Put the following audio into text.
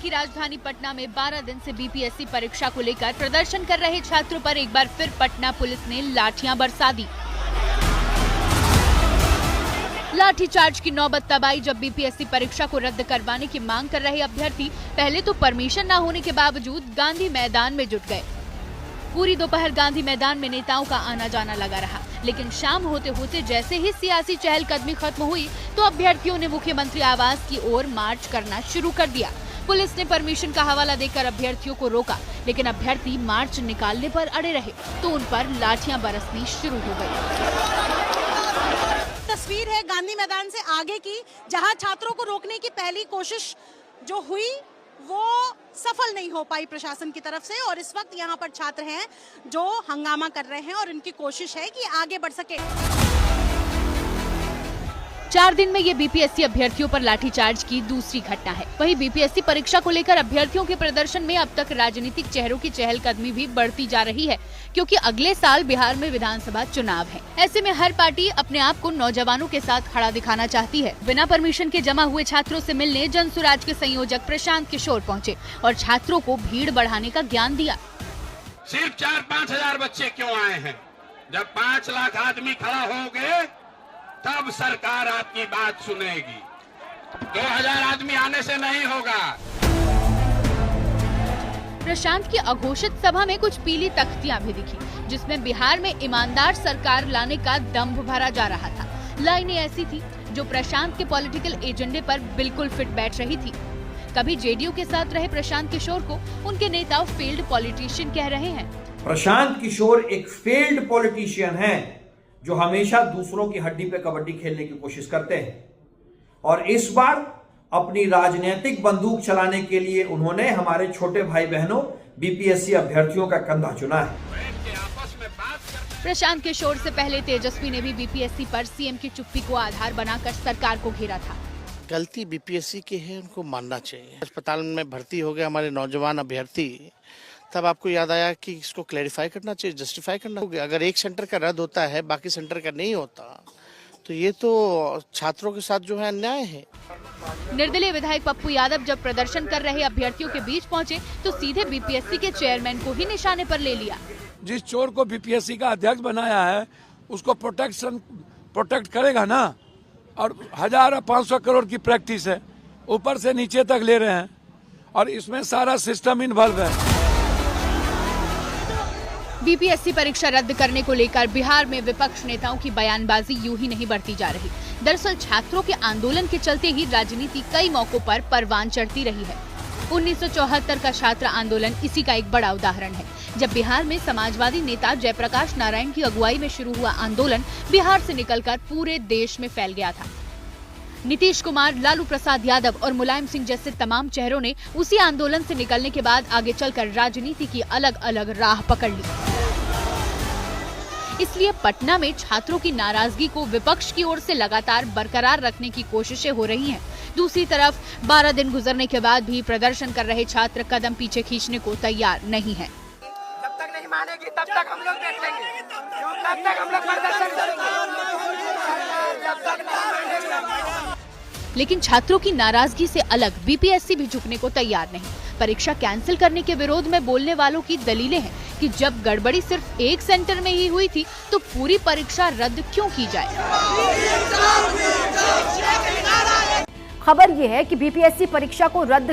की राजधानी पटना में 12 दिन से बीपीएससी परीक्षा को लेकर प्रदर्शन कर रहे छात्रों पर एक बार फिर पटना पुलिस ने लाठियां बरसा दी। लाठीचार्ज की नौबत तब आई जब बीपीएससी परीक्षा को रद्द करवाने की मांग कर रहे अभ्यर्थी पहले तो परमिशन न होने के बावजूद गांधी मैदान में जुट गए। पूरी दोपहर गांधी मैदान में नेताओं का आना जाना लगा रहा, लेकिन शाम होते होते जैसे ही सियासी चहलकदमी खत्म हुई तो अभ्यर्थियों ने मुख्यमंत्री आवास की ओर मार्च करना शुरू कर दिया। पुलिस ने परमिशन का हवाला देकर अभ्यर्थियों को रोका, लेकिन अभ्यर्थी मार्च निकालने पर अड़े रहे तो उन पर लाठियां बरसनी शुरू हो गई। तस्वीर है गांधी मैदान से आगे की, जहां छात्रों को रोकने की पहली कोशिश जो हुई वो सफल नहीं हो पाई प्रशासन की तरफ से, और इस वक्त यहाँ पर छात्र हैं जो हंगामा कर रहे हैं और इनकी कोशिश है कि आगे बढ़ सके। 4 दिन में ये बीपीएससी अभ्यर्थियों पर लाठीचार्ज की दूसरी घटना है। वहीं बीपीएससी परीक्षा को लेकर अभ्यर्थियों के प्रदर्शन में अब तक राजनीतिक चेहरों की चहलकदमी भी बढ़ती जा रही है, क्योंकि अगले साल बिहार में विधानसभा चुनाव है। ऐसे में हर पार्टी अपने आप को नौजवानों के साथ खड़ा दिखाना चाहती है। बिना परमिशन के जमा हुए छात्रों से मिलने जनसुराज के संयोजक प्रशांत किशोर पहुँचे और छात्रों को भीड़ बढ़ाने का ज्ञान दिया। सिर्फ 4-5 हजार बच्चे क्यों आए हैं? जब 5 लाख आदमी खड़ा होंगे तब सरकार आपकी बात सुनेगी। 2000 आदमी आने से नहीं होगा। प्रशांत की अघोषित सभा में कुछ पीली तख्तियां भी दिखी, जिसमें बिहार में ईमानदार सरकार लाने का दंभ भरा जा रहा था। लाइनें ऐसी थी जो प्रशांत के पॉलिटिकल एजेंडे पर बिल्कुल फिट बैठ रही थी। कभी जेडीयू के साथ रहे प्रशांत किशोर को उनके नेता फेल्ड पॉलिटिशियन कह रहे हैं। प्रशांत किशोर एक फेल्ड पॉलिटिशियन हैं, जो हमेशा दूसरों की हड्डी पे कबड्डी खेलने की कोशिश करते हैं, और इस बार अपनी राजनीतिक बंदूक चलाने के लिए उन्होंने हमारे छोटे भाई बहनों बीपीएससी अभ्यर्थियों का कंधा चुना है। प्रशांत किशोर से पहले तेजस्वी ने भी बीपीएससी पर सीएम की चुप्पी को आधार बनाकर सरकार को घेरा था। गलती बीपीएससी की है, उनको मानना चाहिए। अस्पताल में भर्ती हो गए हमारे नौजवान अभ्यर्थी, तब आपको याद आया कि इसको क्लैरिफाई करना चाहिए, जस्टिफाई करना होगा। अगर एक सेंटर का रद्द होता है, बाकी सेंटर का नहीं होता, तो ये तो छात्रों के साथ जो है अन्याय है। निर्दलीय विधायक पप्पू यादव जब प्रदर्शन कर रहे अभ्यर्थियों के बीच पहुंचे तो सीधे बीपीएससी के चेयरमैन को ही निशाने पर ले लिया। जिस चोर को बीपीएससी का अध्यक्ष बनाया है उसको प्रोटेक्ट करेगा ना, और 1500 करोड़ की प्रैक्टिस है, ऊपर से नीचे तक ले रहे हैं, और इसमें सारा सिस्टम इन्वॉल्व है। बीपीएससी परीक्षा रद्द करने को लेकर बिहार में विपक्ष नेताओं की बयानबाजी यूं ही नहीं बढ़ती जा रही। दरअसल छात्रों के आंदोलन के चलते ही राजनीति कई मौकों पर परवान चढ़ती रही है। 1974 का छात्र आंदोलन इसी का एक बड़ा उदाहरण है, जब बिहार में समाजवादी नेता जयप्रकाश नारायण की अगुवाई में शुरू हुआ आंदोलन बिहार से निकलकर पूरे देश में फैल गया था। नीतीश कुमार, लालू प्रसाद यादव और मुलायम सिंह जैसे तमाम चेहरों ने उसी आंदोलन से निकलने के बाद आगे चलकर राजनीति की अलग अलग राह पकड़ ली। इसलिए पटना में छात्रों की नाराजगी को विपक्ष की ओर से लगातार बरकरार रखने की कोशिशें हो रही हैं। दूसरी तरफ 12 दिन गुजरने के बाद भी प्रदर्शन कर रहे छात्र कदम पीछे खींचने को तैयार नहीं हैं। जब तक नहीं मानेगी तब तक हम लोग देख लेंगे, तब तक हम लोग प्रदर्शन करेंगे। लेकिन छात्रों की नाराजगी से अलग बीपीएससी भी झुकने को तैयार नहीं। परीक्षा कैंसिल करने के विरोध में बोलने वालों की दलीलें हैं कि जब गड़बड़ी सिर्फ एक सेंटर में ही हुई थी तो पूरी परीक्षा रद्द क्यों की जाए। खबर ये है कि बीपीएससी परीक्षा को रद्द